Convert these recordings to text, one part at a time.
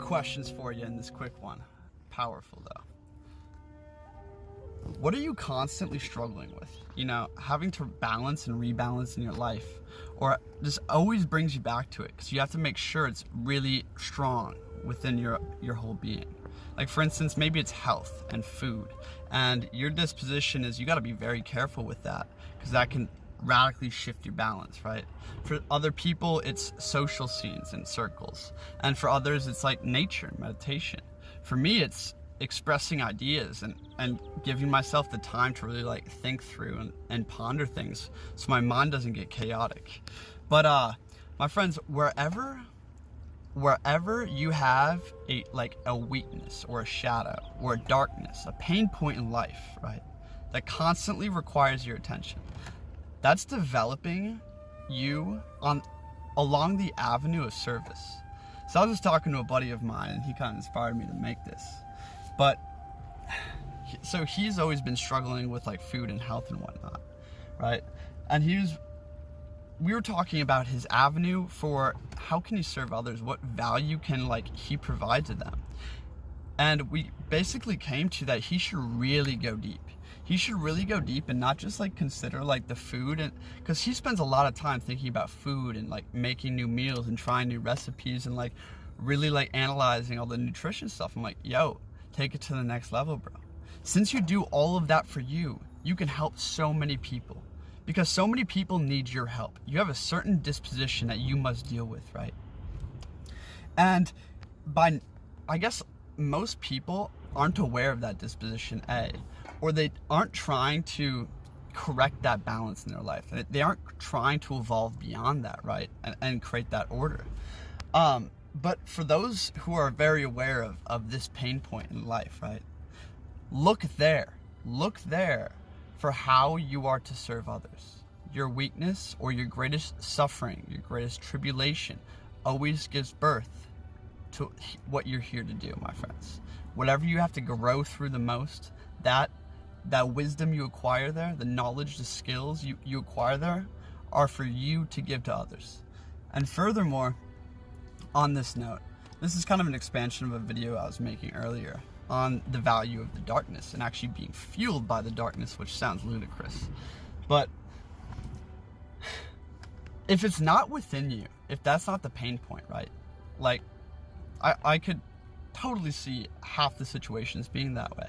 questions for you in this quick one. Powerful though. What are you constantly struggling with? You know, having to balance and rebalance in your life, or just always brings you back to it because you have to make sure it's really strong within your whole being. Like for instance, maybe it's health and food, and your disposition is you got to be very careful with that because that can radically shift your balance, right? For other people, it's social scenes and circles, and for others, it's like nature and meditation. For me, it's expressing ideas and giving myself the time to really like think through and ponder things so my mind doesn't get chaotic. But my friends, wherever you have a weakness or a shadow or a darkness, a pain point in life, right, that constantly requires your attention, that's developing you along the avenue of service. So I was just talking to a buddy of mine and he kind of inspired me to make this. But so he's always been struggling with like food and health and whatnot, right? And we were talking about his avenue for how can he serve others, what value can like he provide to them. And we basically came to that he should really go deep. He should really go deep and not just like consider like the food, and because he spends a lot of time thinking about food and like making new meals and trying new recipes and like really like analyzing all the nutrition stuff. I'm like, yo, take it to the next level, bro. Since you do all of that for you, you can help so many people because so many people need your help. You have a certain disposition that you must deal with, right? And I guess most people aren't aware of that disposition, or they aren't trying to correct that balance in their life. They aren't trying to evolve beyond that, right? And create that order. But for those who are very aware of this pain point in life, right? Look there for how you are to serve others. Your weakness or your greatest suffering, your greatest tribulation always gives birth to what you're here to do, my friends. Whatever you have to grow through the most, that wisdom you acquire there, the knowledge, the skills you acquire there are for you to give to others. And furthermore, on this note, this is kind of an expansion of a video I was making earlier on the value of the darkness and actually being fueled by the darkness, which sounds ludicrous. But if it's not within you, if that's not the pain point, right? Like, I could totally see half the situations being that way.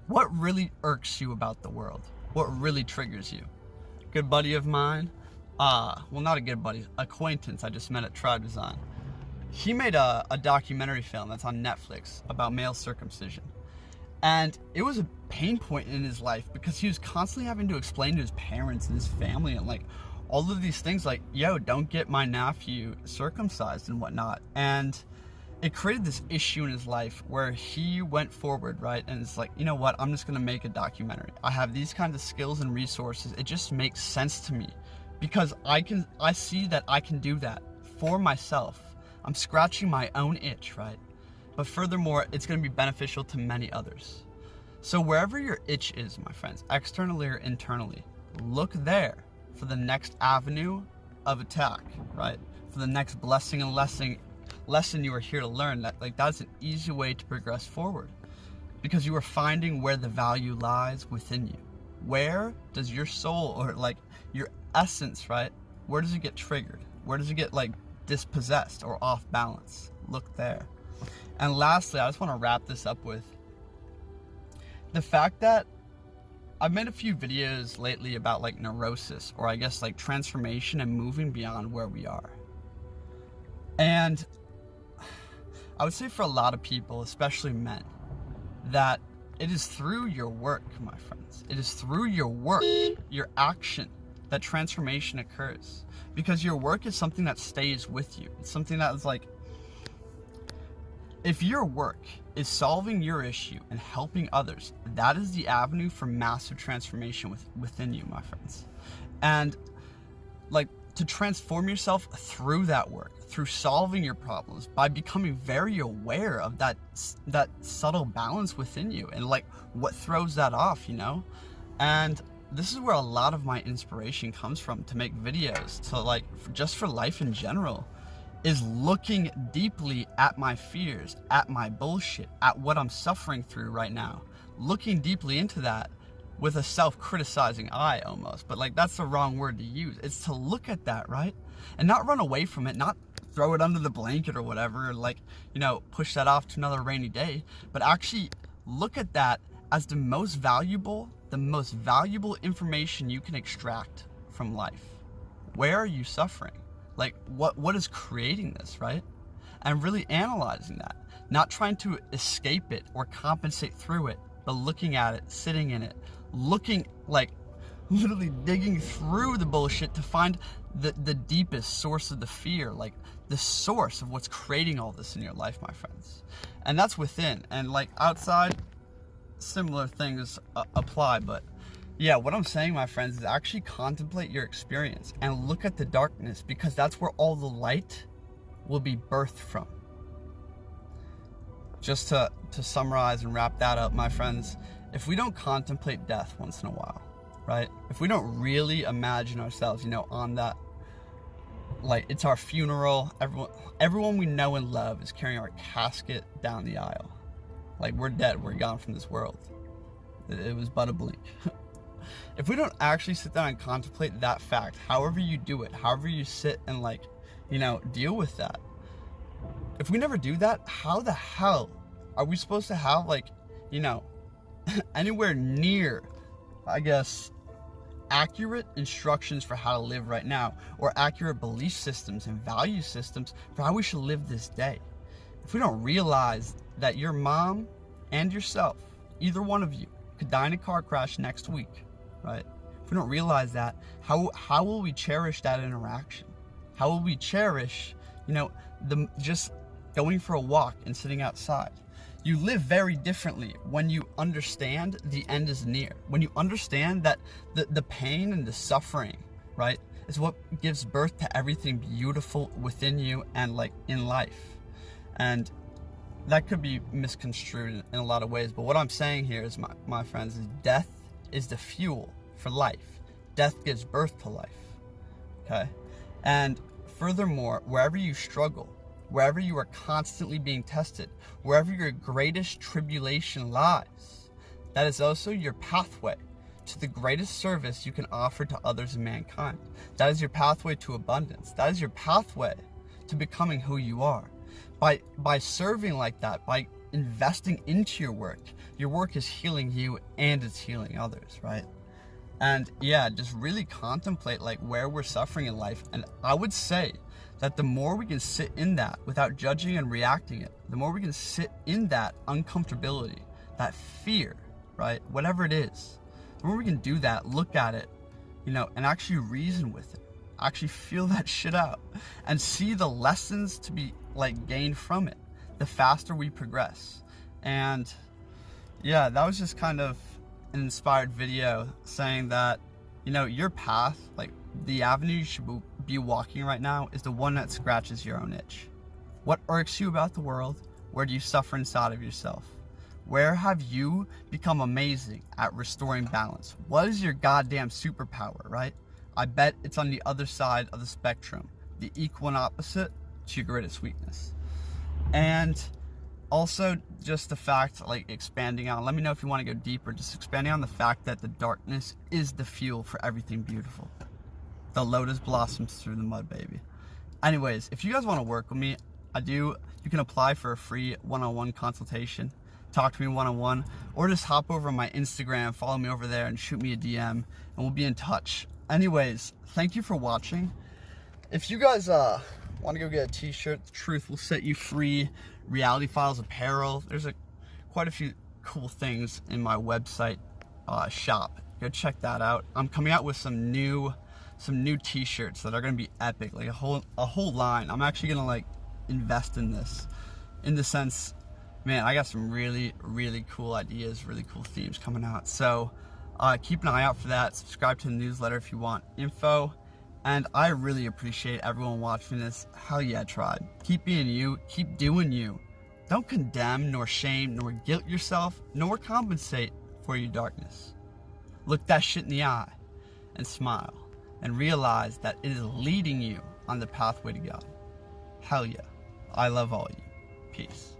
What really irks you about the world? What really triggers you? Good buddy of mine, well, not a good buddy, acquaintance I just met at Tribe Design. He made a documentary film that's on Netflix about male circumcision. And it was a pain point in his life because he was constantly having to explain to his parents and his family and like all of these things like, yo, don't get my nephew circumcised and whatnot. And it created this issue in his life where he went forward, right? And it's like, you know what? I'm just going to make a documentary. I have these kinds of skills and resources. It just makes sense to me because I see that I can do that for myself. I'm scratching my own itch, right? But furthermore, it's going to be beneficial to many others. So wherever your itch is, my friends, externally or internally, look there for the next avenue of attack, right? For the next blessing and lesson you are here to learn. That's an easy way to progress forward because you are finding where the value lies within you. Where does your soul or like your essence, right? Where does it get triggered? Where does it get like dispossessed or off balance? Look there. And lastly, I just want to wrap this up with the fact that I've made a few videos lately about like neurosis, or I guess like transformation and moving beyond where we are. And I would say for a lot of people, especially men, that it is through your work, my friends. It is through your work, your action, that transformation occurs. Because your work is something that stays with you. It's something that is like, if your work is solving your issue and helping others, that is the avenue for massive transformation within you, my friends. And like, to transform yourself through that work, through solving your problems, by becoming very aware of that subtle balance within you and like what throws that off, you know? And this is where a lot of my inspiration comes from to make videos, to like, just for life in general, is looking deeply at my fears, at my bullshit, at what I'm suffering through right now. Looking deeply into that with a self-criticizing eye almost. But like, that's the wrong word to use. It's to look at that, right? And not run away from it, not throw it under the blanket or whatever, or like, you know, push that off to another rainy day, but actually look at that as the most valuable information you can extract from life. Where are you suffering? Like, what is creating this, right? And really analyzing that, not trying to escape it or compensate through it, but looking at it, sitting in it, looking, like literally digging through the bullshit to find the deepest source of the fear, like the source of what's creating all this in your life, my friends. And that's within. And like outside, similar things apply. But yeah, what I'm saying, my friends, is actually contemplate your experience and look at the darkness, because that's where all the light will be birthed from. Just to summarize and wrap that up, my friends, if we don't contemplate death once in a while, right? If we don't really imagine ourselves, you know, on that, like it's our funeral, everyone we know and love is carrying our casket down the aisle. Like, we're dead, we're gone from this world. It was but a blink. If we don't actually sit down and contemplate that fact, however you do it, however you sit and like, you know, deal with that. If we never do that, how the hell are we supposed to have, like, you know, anywhere near, I guess, accurate instructions for how to live right now, or accurate belief systems and value systems for how we should live this day? If we don't realize that your mom and yourself, either one of you, could die in a car crash next week, right? If we don't realize that, how will we cherish that interaction? How will we cherish, you know, just going for a walk and sitting outside? You live very differently when you understand the end is near. When you understand that the pain and the suffering, right, is what gives birth to everything beautiful within you and like in life. And that could be misconstrued in a lot of ways, but what I'm saying here is, my friends, is death is the fuel for life. Death gives birth to life, okay? And furthermore, wherever you struggle, wherever you are constantly being tested, wherever your greatest tribulation lies, that is also your pathway to the greatest service you can offer to others and mankind. That is your pathway to abundance. That is your pathway to becoming who you are. By serving like that, by investing into your work is healing you and it's healing others, right? And yeah, just really contemplate like where we're suffering in life. And I would say that the more we can sit in that without judging and reacting it, the more we can sit in that uncomfortability, that fear, right? Whatever it is, the more we can do that, look at it, you know, and actually reason with it, actually feel that shit out and see the lessons to be like gained from it, the faster we progress. And yeah, that was just kind of an inspired video saying that, you know, your path, like the avenue you should be walking right now is the one that scratches your own itch. What irks you about the world? Where do you suffer inside of yourself? Where have you become amazing at restoring balance? What is your goddamn superpower, right? I bet it's on the other side of the spectrum, the equal and opposite to your greatest weakness. And also just the fact, like expanding on, let me know if you want to go deeper, just expanding on the fact that the darkness is the fuel for everything beautiful. The lotus blossoms through the mud, baby. Anyways, if you guys want to work with me, you can apply for a free one-on-one consultation, talk to me one-on-one, or just hop over on my Instagram, follow me over there and shoot me a DM and we'll be in touch. Anyways, thank you for watching. If you guys want to go get a t-shirt, the truth will set you free, RealityFiles apparel, there's quite a few cool things in my website shop. Go check that out. I'm coming out with some new t-shirts that are going to be epic, like a whole line. I'm actually going to like invest in this, in the sense, man, I got some really cool ideas, really cool themes coming out. So keep an eye out for that. Subscribe to the newsletter if you want info. And I really appreciate everyone watching this. Hell yeah, tribe. Keep being you. Keep doing you. Don't condemn, nor shame, nor guilt yourself, nor compensate for your darkness. Look that shit in the eye and smile and realize that it is leading you on the pathway to God. Hell yeah. I love all you. Peace.